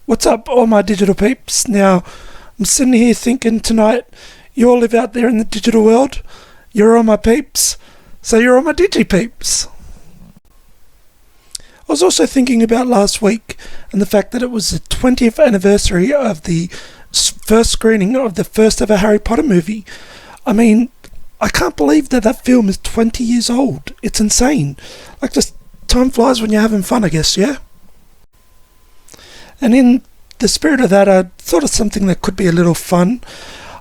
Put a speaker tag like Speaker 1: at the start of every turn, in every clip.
Speaker 1: What's up, all my digital peeps? Now, I'm sitting here thinking tonight, you all live out there in the digital world. You're all my peeps, so you're all my digi peeps. I was also thinking about last week and the fact that it was the 20th anniversary of the first screening of the first ever Harry Potter movie. I mean, I can't believe that film is 20 years old. It's insane. Like, just time flies when you're having fun, I guess, yeah? And in the spirit of that, I thought of something that could be a little fun.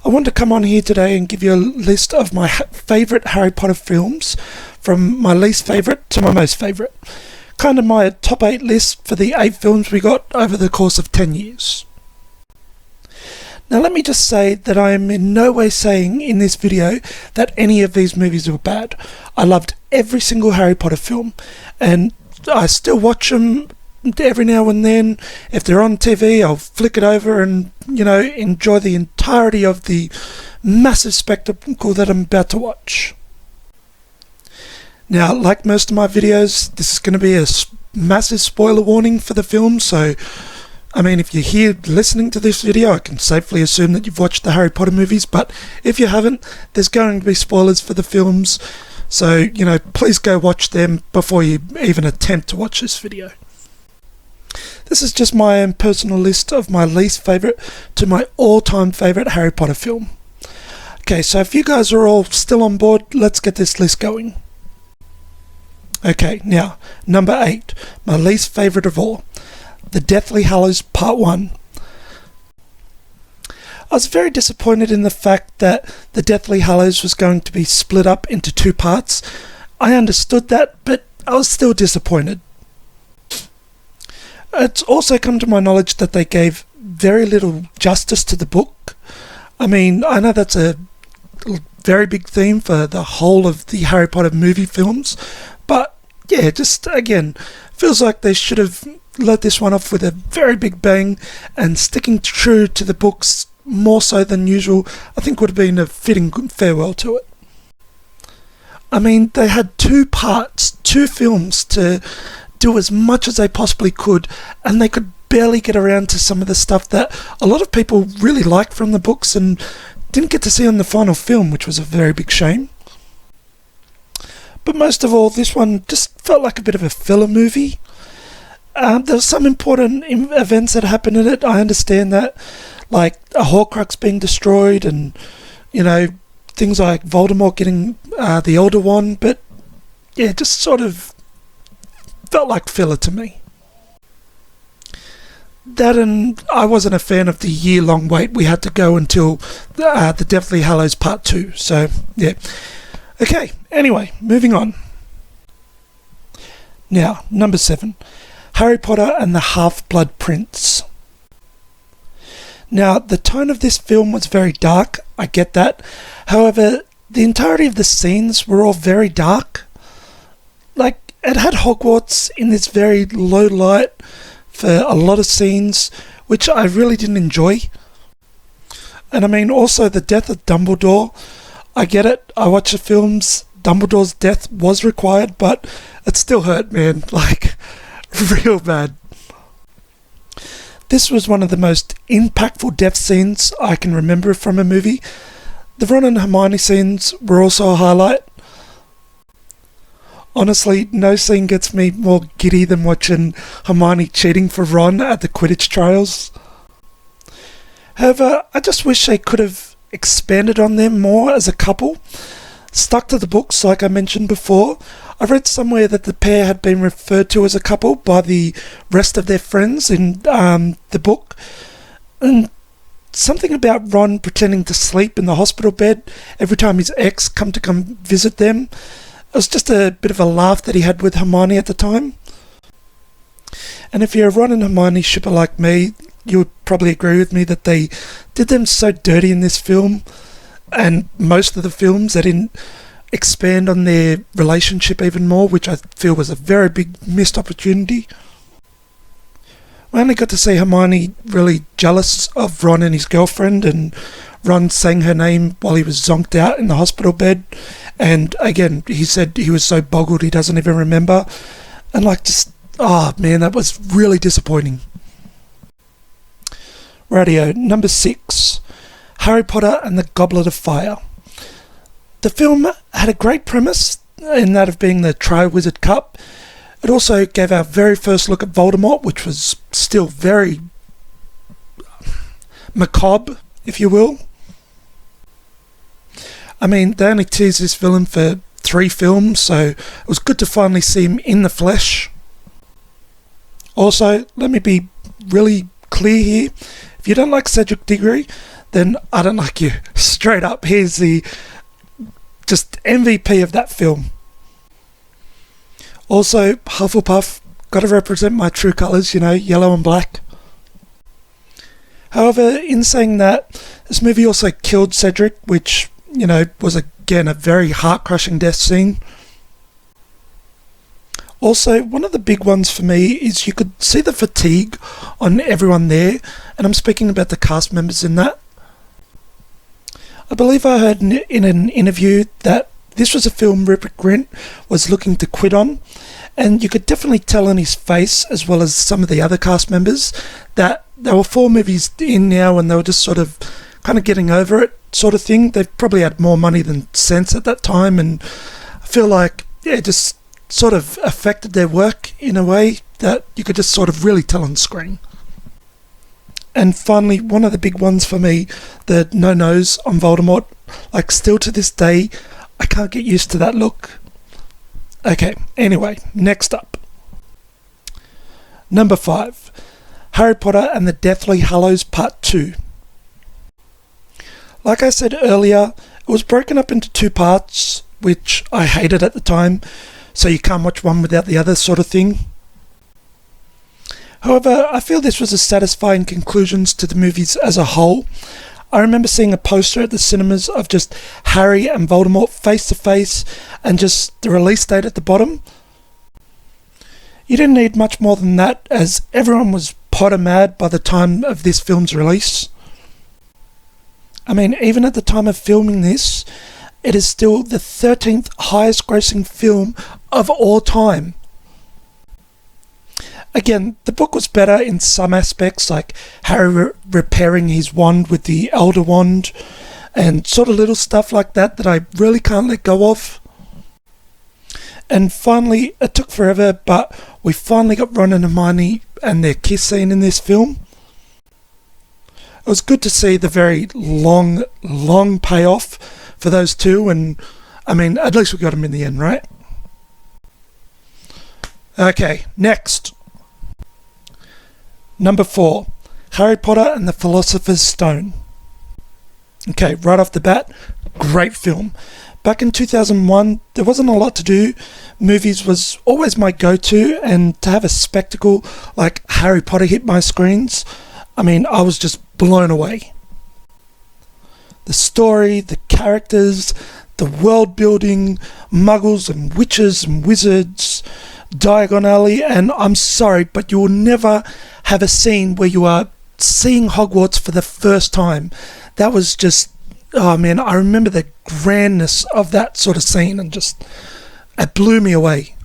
Speaker 1: I want to come on here today and give you a list of my favourite Harry Potter films, from my least favourite to my most favourite. Kind of my top 8 list for the 8 films we got over the course of 10 years. Now let me just say that I am in no way saying in this video that any of these movies were bad. I loved every single Harry Potter film, and I still watch them every now and then. If they're on TV, I'll flick it over and, enjoy the entirety of the massive spectacle that I'm about to watch. Now, like most of my videos, this is going to be a massive spoiler warning for the film, so I mean, if you're here listening to this video, I can safely assume that you've watched the Harry Potter movies, but if you haven't, there's going to be spoilers for the films, so, please go watch them before you even attempt to watch this video. This is just my own personal list of my least favourite to my all-time favourite Harry Potter film. Okay, so if you guys are all still on board, let's get this list going. Okay, now, number 8, my least favourite of all, The Deathly Hallows Part 1. I was very disappointed in the fact that The Deathly Hallows was going to be split up into 2 parts. I understood that, but I was still disappointed. It's also come to my knowledge that they gave very little justice to the book. I mean, I know that's a very big theme for the whole of the Harry Potter movie films, but yeah, just again, feels like they should have let this one off with a very big bang, and sticking true to the books more so than usual, I think would have been a fitting farewell to it. I mean, they had 2 parts, 2 films to do as much as they possibly could, and they could barely get around to some of the stuff that a lot of people really liked from the books and didn't get to see on the final film, which was a very big shame. But most of all, this one just felt like a bit of a filler movie. There were some important events that happened in it. I understand that, like a Horcrux being destroyed and, things like Voldemort getting the Elder Wand, but yeah, just sort of felt like filler to me. That, and I wasn't a fan of the year-long wait we had to go until the Deathly Hallows Part 2, so yeah. Okay, anyway, moving on. Now, number 7, Harry Potter and the Half-Blood Prince. Now, the tone of this film was very dark, I get that. However, the entirety of the scenes were all very dark. Like, it had Hogwarts in this very low light for a lot of scenes, which I really didn't enjoy. And I mean, also the death of Dumbledore, I get it, I watch the films, Dumbledore's death was required, but it still hurt, man, like, real bad. This was one of the most impactful death scenes I can remember from a movie. The Ron and Hermione scenes were also a highlight. Honestly, no scene gets me more giddy than watching Hermione cheating for Ron at the Quidditch trials. However, I just wish they could have expanded on them more as a couple. Stuck to the books, like I mentioned before. I read somewhere that the pair had been referred to as a couple by the rest of their friends in the book. And something about Ron pretending to sleep in the hospital bed every time his ex come visit them. It was just a bit of a laugh that he had with Hermione at the time. And if you're a Ron and Hermione shipper like me, you would probably agree with me that they did them so dirty in this film, and most of the films they didn't expand on their relationship even more, which I feel was a very big missed opportunity. We only got to see Hermione really jealous of Ron and his girlfriend, and Ron sang her name while he was zonked out in the hospital bed, and again, he said he was so boggled he doesn't even remember, and like just, oh man, that was really disappointing. Radio, number 6, Harry Potter and the Goblet of Fire. The film had a great premise, in that of being the Tri-Wizard Cup. It also gave our very first look at Voldemort, which was still very macabre, if you will. I mean, they only teased this villain for 3 films, so it was good to finally see him in the flesh. Also, let me be really clear here. If you don't like Cedric Diggory, then I don't like you. Straight up, here's the just MVP of that film. Also, Hufflepuff, gotta represent my true colours, yellow and black. However, in saying that, this movie also killed Cedric, which, was again a very heart-crushing death scene. Also, one of the big ones for me is you could see the fatigue on everyone there, and I'm speaking about the cast members in that. I believe I heard in an interview that this was a film Rupert Grint was looking to quit on, and you could definitely tell in his face, as well as some of the other cast members, that there were 4 movies in now and they were just sort of kind of getting over it sort of thing. They probably had more money than sense at that time, and I feel like, it just sort of affected their work in a way that you could just sort of really tell on screen. And finally, one of the big ones for me, the no-nos on Voldemort. Like, still to this day, I can't get used to that look. Okay, anyway, next up. Number 5, Harry Potter and the Deathly Hallows Part 2. Like I said earlier, it was broken up into 2 parts, which I hated at the time, so you can't watch one without the other sort of thing. However, I feel this was a satisfying conclusion to the movies as a whole. I remember seeing a poster at the cinemas of just Harry and Voldemort face to face and just the release date at the bottom. You didn't need much more than that, as everyone was Potter mad by the time of this film's release. I mean, even at the time of filming this, it is still the 13th highest grossing film of all time. Again, the book was better in some aspects, like Harry repairing his wand with the Elder Wand, and sort of little stuff like that that I really can't let go of. And finally, it took forever, but we finally got Ron and Hermione and their kiss scene in this film. It was good to see the very long payoff for those two, and I mean, at least we got them in the end, right? Okay, next. Number 4, Harry Potter and the Philosopher's Stone. Okay, right off the bat, great film. Back in 2001, there wasn't a lot to do. Movies was always my go-to, and to have a spectacle like Harry Potter hit my screens, I mean, I was just blown away. The story, the characters, the world building, muggles and witches and wizards, Diagon Alley, and I'm sorry, but you will never have a scene where you are seeing Hogwarts for the first time. That was just, oh man, I remember the grandness of that sort of scene, and just, it blew me away.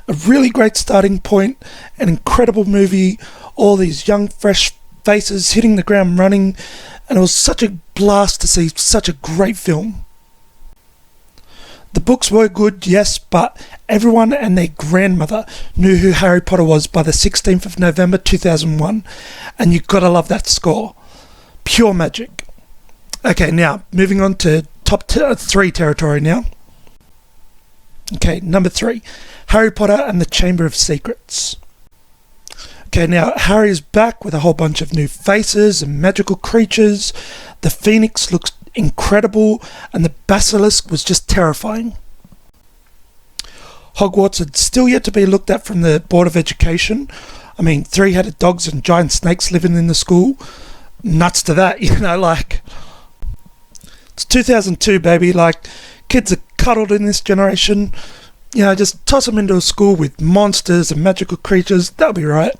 Speaker 1: A really great starting point, an incredible movie, all these young, fresh faces hitting the ground running, and it was such a blast to see such a great film. The books were good, yes, but everyone and their grandmother knew who Harry Potter was by the 16th of November 2001, and you gotta love that score. Pure magic. Okay, now, moving on to top 3 territory now. Okay, number 3, Harry Potter and the Chamber of Secrets. Okay, now, Harry is back with a whole bunch of new faces and magical creatures. The Phoenix looks incredible, and the basilisk was just terrifying. Hogwarts had still yet to be looked at from the Board of Education. I mean, 3-headed dogs and giant snakes living in the school. Nuts to that, like, it's 2002, baby. Like, kids are cuddled in this generation. Just toss them into a school with monsters and magical creatures. That'll be right.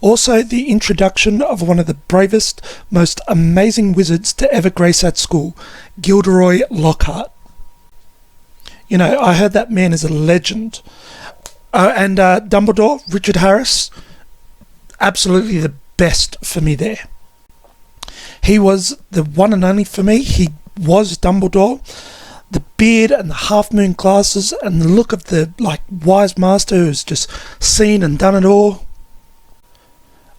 Speaker 1: Also, the introduction of one of the bravest, most amazing wizards to ever grace that school, Gilderoy Lockhart. I heard that man is a legend. And Dumbledore, Richard Harris, absolutely the best for me there. He was the one and only for me. He was Dumbledore. The beard and the half-moon glasses and the look of the wise master who's just seen and done it all.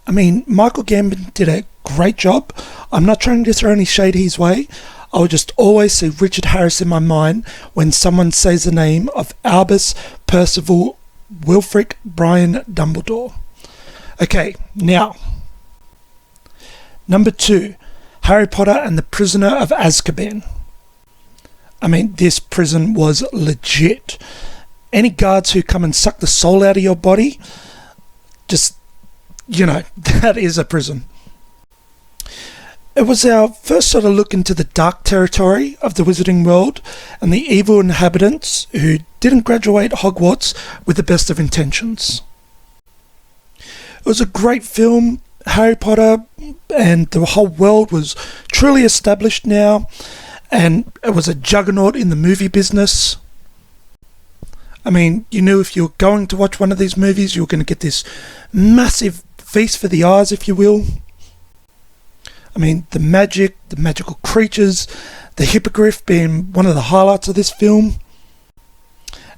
Speaker 1: I mean, Michael Gambon did a great job. I'm not trying to throw any shade his way. I will just always see Richard Harris in my mind when someone says the name of Albus Percival Wilfrid Brian Dumbledore. Okay, now, number 2, Harry Potter and the Prisoner of Azkaban. I mean, this prison was legit. Any guards who come and suck the soul out of your body, just, that is a prison. It was our first sort of look into the dark territory of the wizarding world and the evil inhabitants who didn't graduate Hogwarts with the best of intentions. It was a great film. Harry Potter and the whole world was truly established now, and it was a juggernaut in the movie business. I mean, you knew if you were going to watch one of these movies, you were going to get this massive feast for the eyes, if you will. I mean, the magic, the magical creatures, the hippogriff being one of the highlights of this film.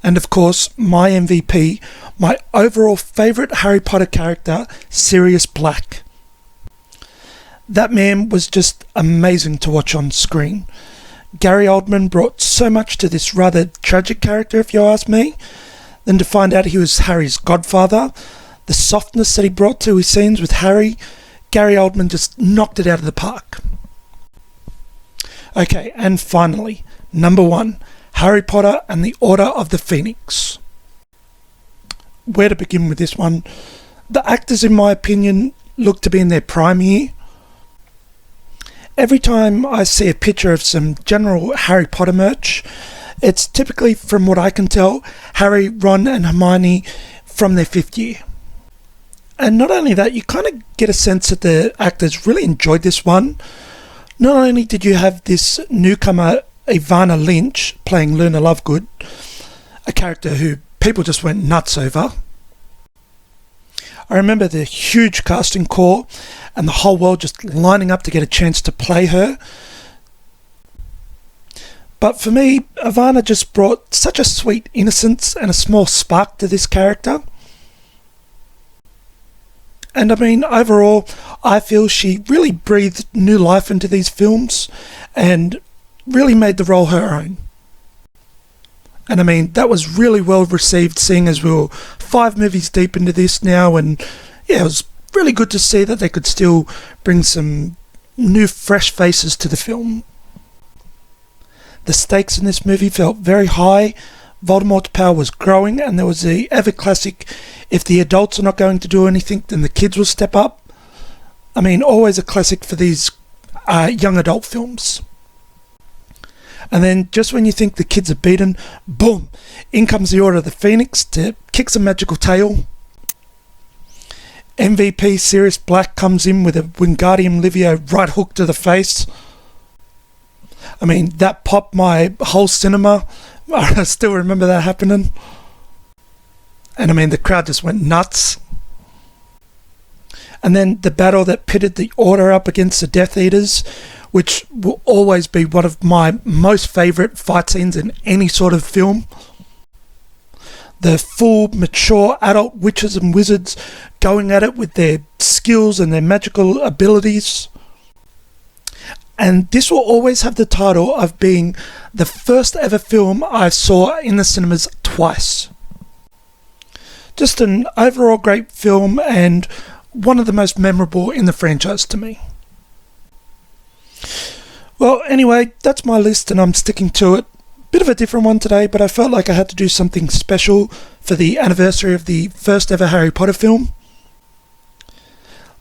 Speaker 1: And of course, my MVP, my overall favourite Harry Potter character, Sirius Black. That man was just amazing to watch on screen. Gary Oldman brought so much to this rather tragic character, if you ask me. Then to find out he was Harry's godfather, the softness that he brought to his scenes with Harry, Gary Oldman just knocked it out of the park. Okay, and finally, number 1, Harry Potter and the Order of the Phoenix. Where to begin with this one? The actors, in my opinion, look to be in their prime here. Every time I see a picture of some general Harry Potter merch, it's typically, from what I can tell, Harry, Ron and Hermione from their 5th year. And not only that, you kind of get a sense that the actors really enjoyed this one. Not only did you have this newcomer, Ivana Lynch, playing Luna Lovegood, a character who people just went nuts over. I remember the huge casting call and the whole world just lining up to get a chance to play her. But for me, Ivana just brought such a sweet innocence and a small spark to this character. And I mean, overall, I feel she really breathed new life into these films and really made the role her own. And I mean, that was really well received, seeing as we were 5 movies deep into this now, and yeah, it was really good to see that they could still bring some new fresh faces to the film. The stakes in this movie felt very high. Voldemort's power was growing, and there was the ever classic, if the adults are not going to do anything, then the kids will step up. I mean, always a classic for these young adult films. And then just when you think the kids are beaten, boom, in comes the Order of the Phoenix to kick some magical tail. MVP Sirius Black comes in with a Wingardium Leviosa right hook to the face. I mean, that popped my whole cinema. I still remember that happening. And I mean, the crowd just went nuts. And then the battle that pitted the Order up against the Death Eaters, which will always be one of my most favourite fight scenes in any sort of film. The full, mature, adult witches and wizards going at it with their skills and their magical abilities. And this will always have the title of being the first ever film I saw in the cinemas twice. Just an overall great film and one of the most memorable in the franchise to me. Well, anyway, that's my list and I'm sticking to it. Bit of a different one today, but I felt like I had to do something special for the anniversary of the first ever Harry Potter film.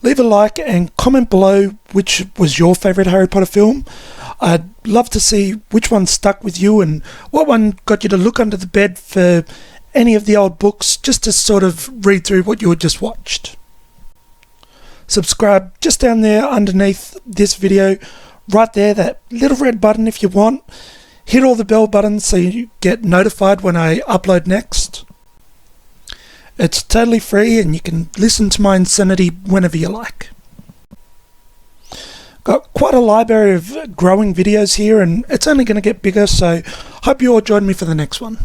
Speaker 1: Leave a like and comment below which was your favourite Harry Potter film. I'd love to see which one stuck with you and what one got you to look under the bed for any of the old books just to sort of read through what you had just watched. Subscribe just down there underneath this video, right there, that little red button if you want. Hit all the bell buttons so you get notified when I upload next. It's totally free and you can listen to my insanity whenever you like. Got quite a library of growing videos here, and it's only going to get bigger, so hope you all join me for the next one.